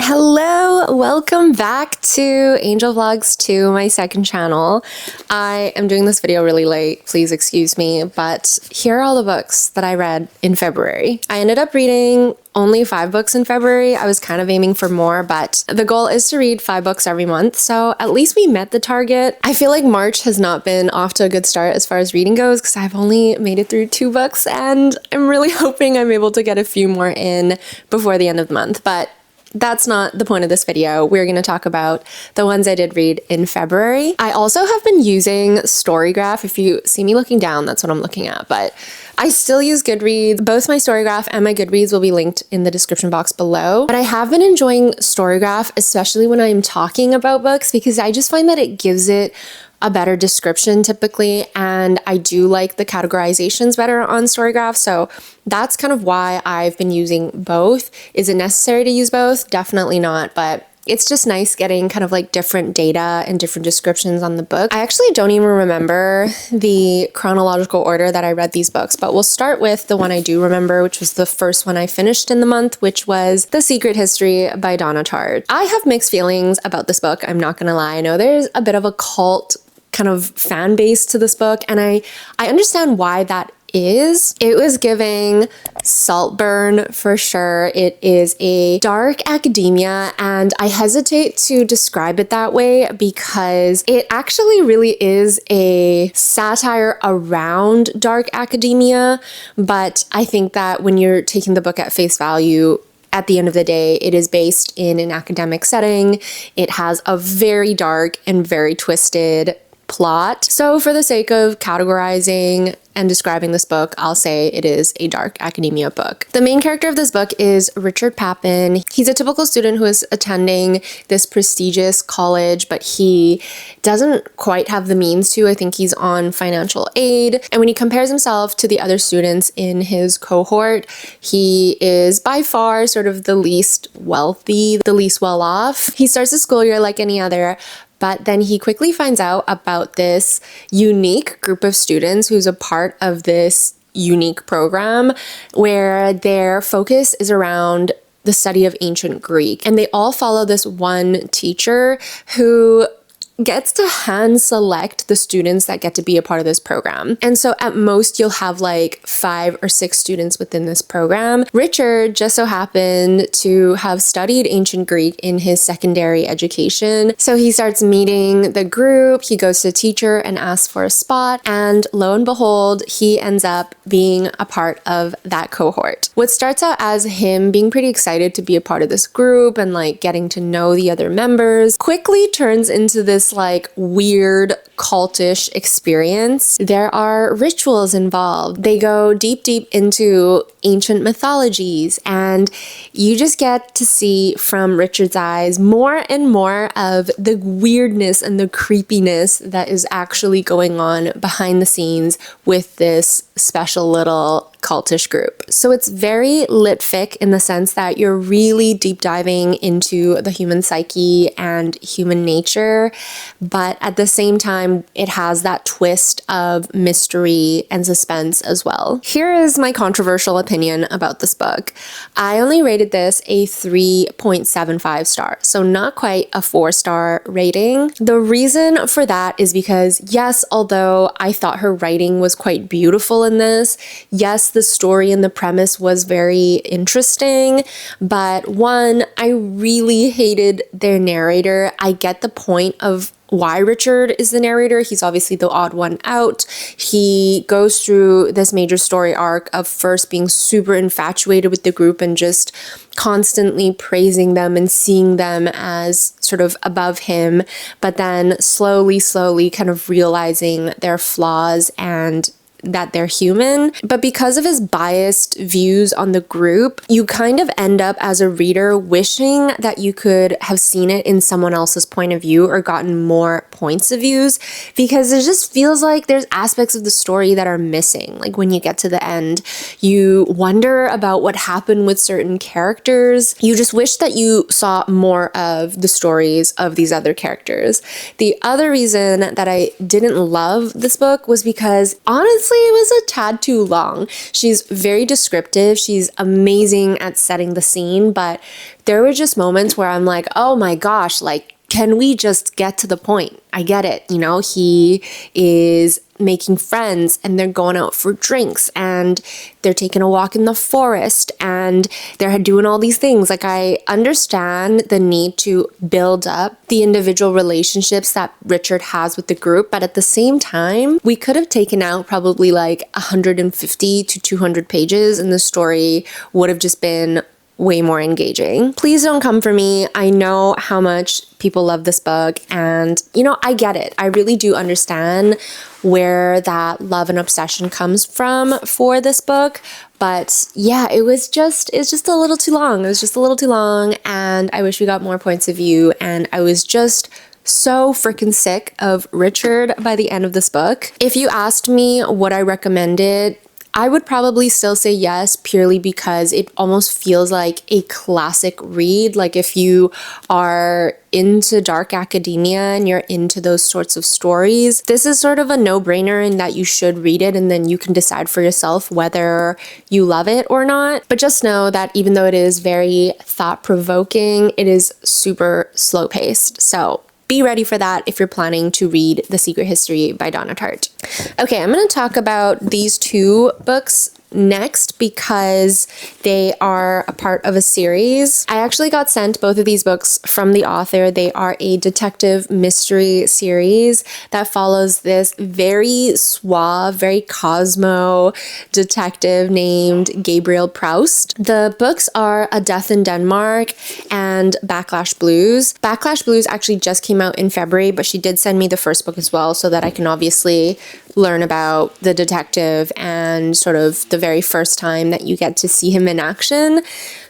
Hello, welcome back to Angel Vlogs 2, my second channel. I am doing this video really late, please excuse me, but here are all the books that I read in February. I ended up reading only 5 books in February. I was kind of aiming for more, but the goal is to read 5 books every month, so at least we met the target. I feel like March has not been off to a good start as far as reading goes because I've only made it through 2 books and I'm really hoping I'm able to get a few more in before the end of the month, but that's not the point of this video. We're going to talk about the ones I did read in February. I also have been using Storygraph. If you see me looking down, that's what I'm looking at, but I still use Goodreads. Both my Storygraph and my Goodreads will be linked in the description box below. But I have been enjoying Storygraph, especially when I'm talking about books, because I just find that it gives it a better description typically, and I do like the categorizations better on Storygraph, so that's kind of why I've been using both. Is it necessary to use both? Definitely not, but it's just nice getting kind of like different data and different descriptions on the book. I actually don't even remember the chronological order that I read these books, but we'll start with the one I do remember, which was the first one I finished in the month, which was The Secret History by Donna Tartt. I have mixed feelings about this book, I'm not gonna lie. I know there's a bit of a cult kind of fan base to this book, and I understand why that is. It was giving Saltburn for sure. It is a dark academia, and I hesitate to describe it that way because it actually really is a satire around dark academia, but I think that when you're taking the book at face value, at the end of the day, it is based in an academic setting. It has a very dark and very twisted plot. So for the sake of categorizing and describing this book, I'll say it is a dark academia book. The main character of this book is Richard Papin. He's a typical student who is attending this prestigious college, but he doesn't quite have the means to. I think he's on financial aid. And when he compares himself to the other students in his cohort, he is by far sort of the least wealthy, the least well off. He starts the school year like any other, but then he quickly finds out about this unique group of students who's a part of this unique program where their focus is around the study of ancient Greek. And they all follow this one teacher who gets to hand select the students that get to be a part of this program. And so at most you'll have like 5 or 6 students within this program. Richard just so happened to have studied ancient Greek in his secondary education. So he starts meeting the group, he goes to the teacher and asks for a spot, and lo and behold, he ends up being a part of that cohort. What starts out as him being pretty excited to be a part of this group and like getting to know the other members quickly turns into this like weird cultish experience. There are rituals involved. They go deep into ancient mythologies, and you just get to see from Richard's eyes more and more of the weirdness and the creepiness that is actually going on behind the scenes with this special little cultish group. So it's very lit fic in the sense that you're really deep diving into the human psyche and human nature, but at the same time, it has that twist of mystery and suspense as well. Here is my controversial opinion about this book. I only rated this a 3.75 star, so not quite a 4-star rating. The reason for that is because, yes, although I thought her writing was quite beautiful in this, yes, the story and the premise was very interesting, but one, I really hated their narrator. I get the point of why Richard is the narrator. He's obviously the odd one out. He goes through this major story arc of first being super infatuated with the group and just constantly praising them and seeing them as sort of above him, but then slowly kind of realizing their flaws and that they're human. But because of his biased views on the group, you kind of end up as a reader wishing that you could have seen it in someone else's point of view or gotten more points of views, because it just feels like there's aspects of the story that are missing. Like when you get to the end, you wonder about what happened with certain characters. You just wish that you saw more of the stories of these other characters. The other reason that I didn't love this book was because honestly, honestly, it was a tad too long. She's very descriptive. She's amazing at setting the scene, but there were just moments where I'm like, oh my gosh, like, can we just get to the point? I get it. You know, he is making friends and they're going out for drinks and they're taking a walk in the forest and they're doing all these things. Like, I understand the need to build up the individual relationships that Richard has with the group, but at the same time, we could have taken out probably like 150 to 200 pages and the story would have just been way more engaging. Please don't come for me. I know how much people love this book and, you know, I get it. I really do understand where that love and obsession comes from for this book. But yeah, it's just a little too long. It was just a little too long and I wish we got more points of view, and I was just so freaking sick of Richard by the end of this book. If you asked me would I recommend it, I would probably still say yes, purely because it almost feels like a classic read. Like, if you are into dark academia and you're into those sorts of stories, this is sort of a no-brainer in that you should read it and then you can decide for yourself whether you love it or not. But just know that even though it is very thought-provoking, it is super slow-paced. So be ready for that if you're planning to read The Secret History by Donna Tartt. Okay, I'm going to talk about these two books next because they are a part of a series. I actually got sent both of these books from the author. They are a detective mystery series that follows this very suave, very Cosmo detective named Gabriel Prost. The books are A Death in Denmark and Backlash Blues. Backlash Blues actually just came out in February, but she did send me the first book as well so that I can obviously learn about the detective and sort of the very first time that you get to see him in action.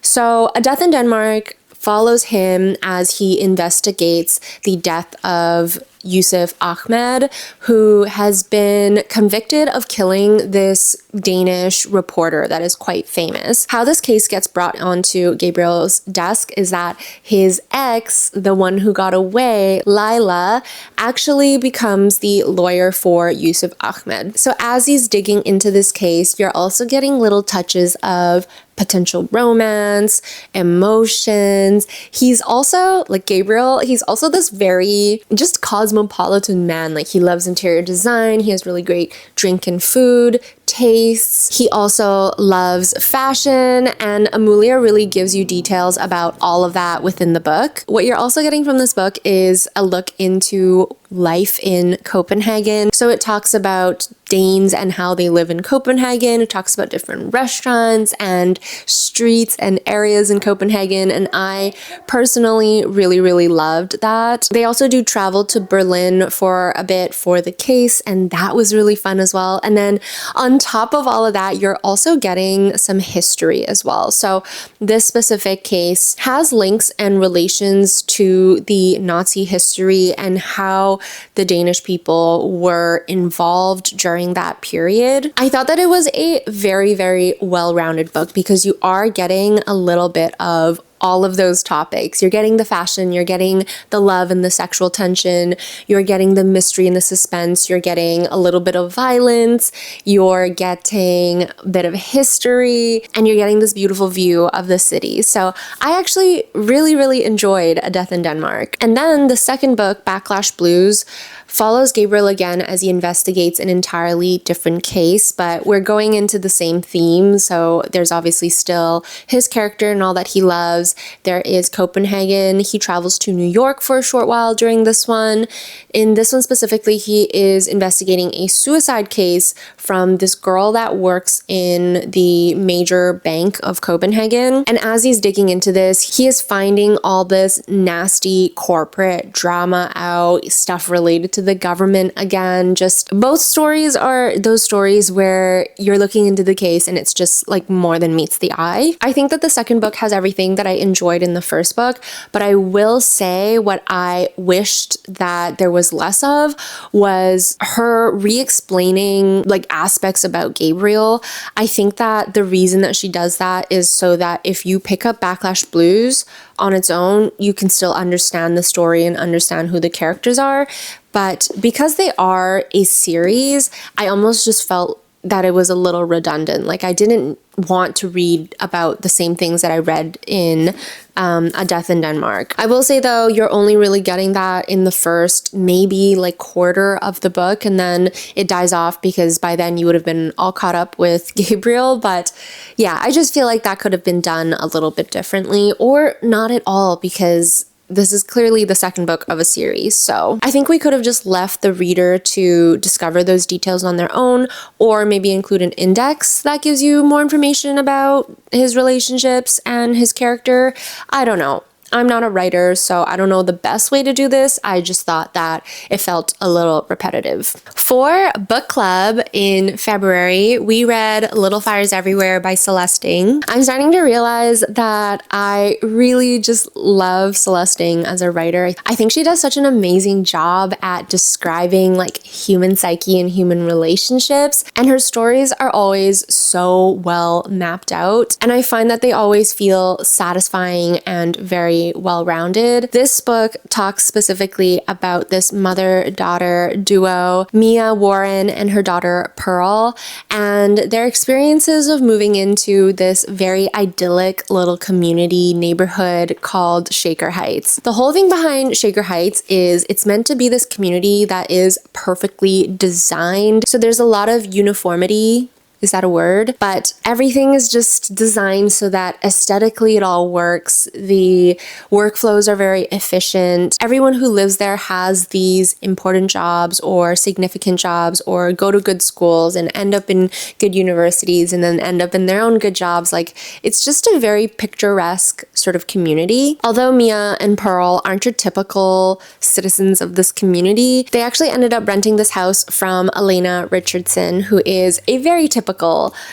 So A Death in Denmark follows him as he investigates the death of Yusuf Ahmed, who has been convicted of killing this Danish reporter that is quite famous. How this case gets brought onto Gabriel's desk is that his ex, the one who got away, Lila, actually becomes the lawyer for Yusuf Ahmed. So as he's digging into this case, you're also getting little touches of potential romance, emotions. He's also, like Gabriel, he's also this very just cosmopolitan man. Like, he loves interior design, he has really great drink and food tastes. He also loves fashion, and Amelia really gives you details about all of that within the book. What you're also getting from this book is a look into life in Copenhagen. So it talks about Danes and how they live in Copenhagen. It talks about different restaurants and streets and areas in Copenhagen, and I personally really loved that. They also do travel to Berlin for a bit for the case, and that was really fun as well. And then on top of all of that, you're also getting some history as well. So this specific case has links and relations to the Nazi history and how the Danish people were involved during that period. I thought that it was a very well-rounded book because you are getting a little bit of all of those topics. You're getting the fashion, you're getting the love and the sexual tension, you're getting the mystery and the suspense, you're getting a little bit of violence, you're getting a bit of history, and you're getting this beautiful view of the city. So I actually really enjoyed A Death in Denmark. And then the second book, Backlash Blues, follows Gabriel again as he investigates an entirely different case, but we're going into the same theme. So there's obviously still his character and all that he loves. There is Copenhagen. He travels to New York for a short while during this one. In this one specifically, he is investigating a suicide case from this girl that works in the major bank of Copenhagen. And as he's digging into this, he is finding all this nasty corporate drama out, stuff related to the government again. Just both stories are those stories where you're looking into the case and it's just like more than meets the eye. I think that the second book has everything that I enjoyed in the first book, but I will say what I wished that there was less of was her re-explaining like aspects about Gabriel. I think that the reason that she does that is so that if you pick up Backlash Blues on its own, you can still understand the story and understand who the characters are. But because they are a series, I almost just felt that it was a little redundant. Like I didn't want to read about the same things that I read in A Death in Denmark. I will say though, you're only really getting that in the first maybe like quarter of the book, and then it dies off because by then you would have been all caught up with Gabriel. But yeah, I just feel like that could have been done a little bit differently, or not at all, because this is clearly the second book of a series. So I think we could have just left the reader to discover those details on their own, or maybe include an index that gives you more information about his relationships and his character. I don't know. I'm not a writer, so I don't know the best way to do this. I just thought that it felt a little repetitive. For book club in February, we read Little Fires Everywhere by Celeste Ng. I'm starting to realize that I really just love Celeste Ng as a writer. I think she does such an amazing job at describing like human psyche and human relationships, and her stories are always so well mapped out, and I find that they always feel satisfying and very well-rounded. This book talks specifically about this mother-daughter duo, Mia Warren and her daughter Pearl, and their experiences of moving into this very idyllic little community neighborhood called Shaker Heights. The whole thing behind Shaker Heights is it's meant to be this community that is perfectly designed. So there's a lot of uniformity. Is that a word? But everything is just designed so that aesthetically it all works. The workflows are very efficient. Everyone who lives there has these important jobs or significant jobs, or go to good schools and end up in good universities and then end up in their own good jobs. Like, it's just a very picturesque sort of community. Although Mia and Pearl aren't your typical citizens of this community, they actually ended up renting this house from Elena Richardson, who is a very typical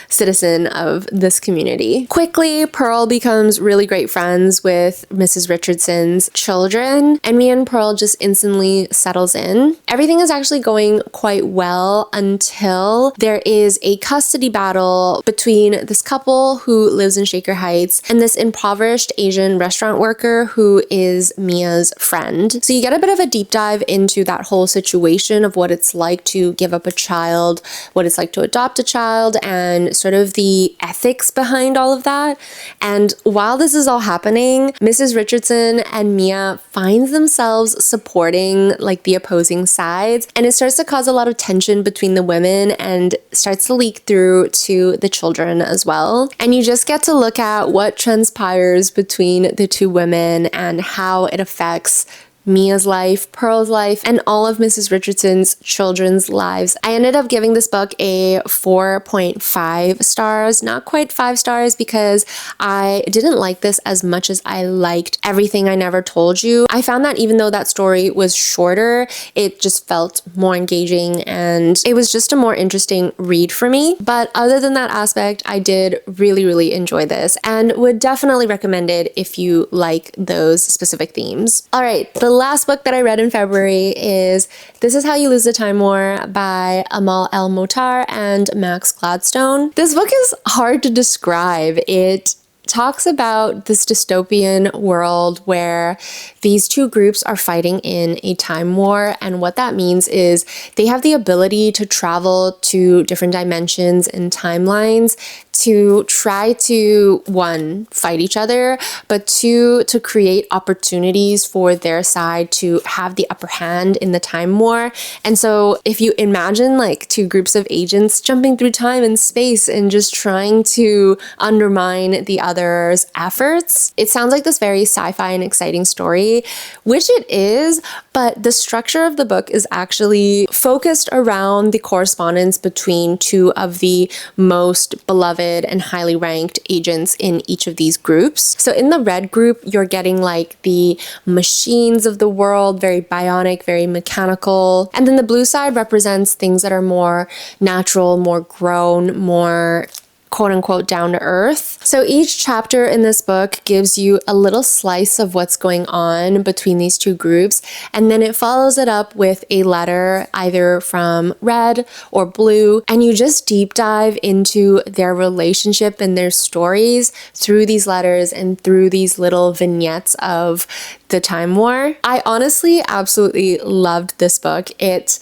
citizen of this community. Quickly, Pearl becomes really great friends with Mrs. Richardson's children, and Mia and Pearl just instantly settles in. Everything is actually going quite well until there is a custody battle between this couple who lives in Shaker Heights and this impoverished Asian restaurant worker who is Mia's friend. So you get a bit of a deep dive into that whole situation of what it's like to give up a child, what it's like to adopt a child, and sort of the ethics behind all of that. And while this is all happening, Mrs. Richardson and Mia finds themselves supporting like the opposing sides, and it starts to cause a lot of tension between the women and starts to leak through to the children as well. And you just get to look at what transpires between the two women and how it affects Mia's life, Pearl's life, and all of Mrs. Richardson's children's lives. I ended up giving this book a 4.5 stars, not quite 5 stars, because I didn't like this as much as I liked Everything I Never Told You. I found that even though that story was shorter, it just felt more engaging and it was just a more interesting read for me. But other than that aspect, I did really enjoy this and would definitely recommend it if you like those specific themes. All right, the last book that I read in February is This Is How You Lose the Time War by Amal El Motar and Max Gladstone. This book is hard to describe. It talks about this dystopian world where these two groups are fighting in a time war, and what that means is they have the ability to travel to different dimensions and timelines to try to, one, fight each other, but two, to create opportunities for their side to have the upper hand in the time war. And so if you imagine like two groups of agents jumping through time and space and just trying to undermine the other's efforts, it sounds like this very sci-fi and exciting story, which it is, but the structure of the book is actually focused around the correspondence between two of the most beloved and highly ranked agents in each of these groups. So in the red group, you're getting like the machines of the world, very bionic, very mechanical. And then the blue side represents things that are more natural, more grown, more quote unquote down to earth. So each chapter in this book gives you a little slice of what's going on between these two groups, and then it follows it up with a letter either from red or blue, and you just deep dive into their relationship and their stories through these letters and through these little vignettes of the time war. I honestly absolutely loved this book. It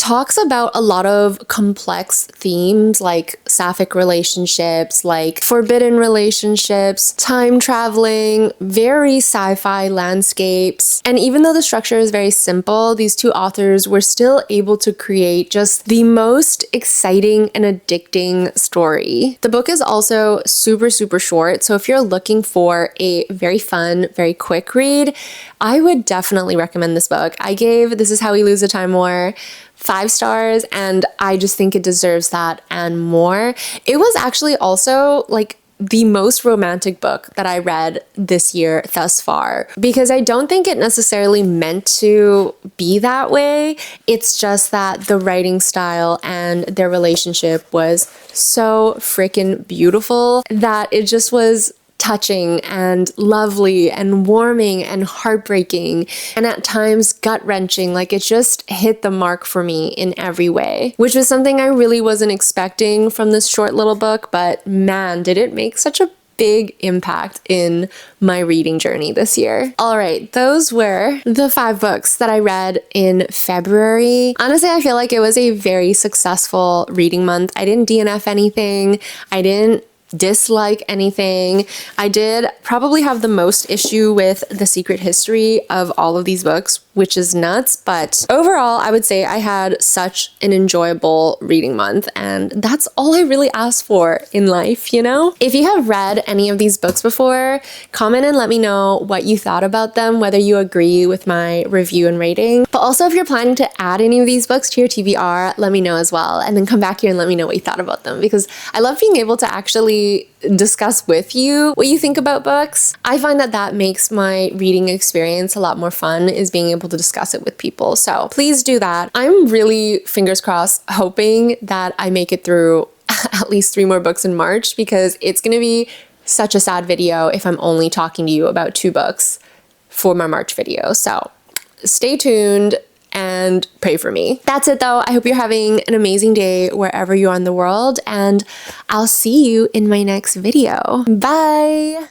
talks about a lot of complex themes like sapphic relationships, like forbidden relationships, time traveling, very sci-fi landscapes. And even though the structure is very simple, these two authors were still able to create just the most exciting and addicting story. The book is also super, super short. So if you're looking for a very fun, very quick read, I would definitely recommend this book. I gave This Is How We Lose the Time War 5 stars, and I just think it deserves that and more. It was actually also like the most romantic book that I read this year thus far, because I don't think it necessarily meant to be that way. It's just that the writing style and their relationship was so freaking beautiful that it just was touching and lovely and warming and heartbreaking and at times gut-wrenching. Like, it just hit the mark for me in every way, which was something I really wasn't expecting from this short little book, but man, did it make such a big impact in my reading journey this year. All right, those were the 5 books that I read in February. Honestly, I feel like it was a very successful reading month. I didn't DNF anything. I didn't dislike anything. I did probably have the most issue with The Secret History of all of these books, which is nuts, but overall I would say I had such an enjoyable reading month, and that's all I really asked for in life, you know? If you have read any of these books before, comment and let me know what you thought about them, whether you agree with my review and rating. But also, if you're planning to add any of these books to your TBR, let me know as well, and then come back here and let me know what you thought about them, because I love being able to actually discuss with you what you think about books. I find that that makes my reading experience a lot more fun, is being able to discuss it with people. So please do that. I'm really, fingers crossed, hoping that I make it through at least 3 more books in March, because it's gonna be such a sad video if I'm only talking to you about 2 books for my March video. So stay tuned and pray for me. That's it though. I hope you're having an amazing day wherever you are in the world, and I'll see you in my next video. Bye!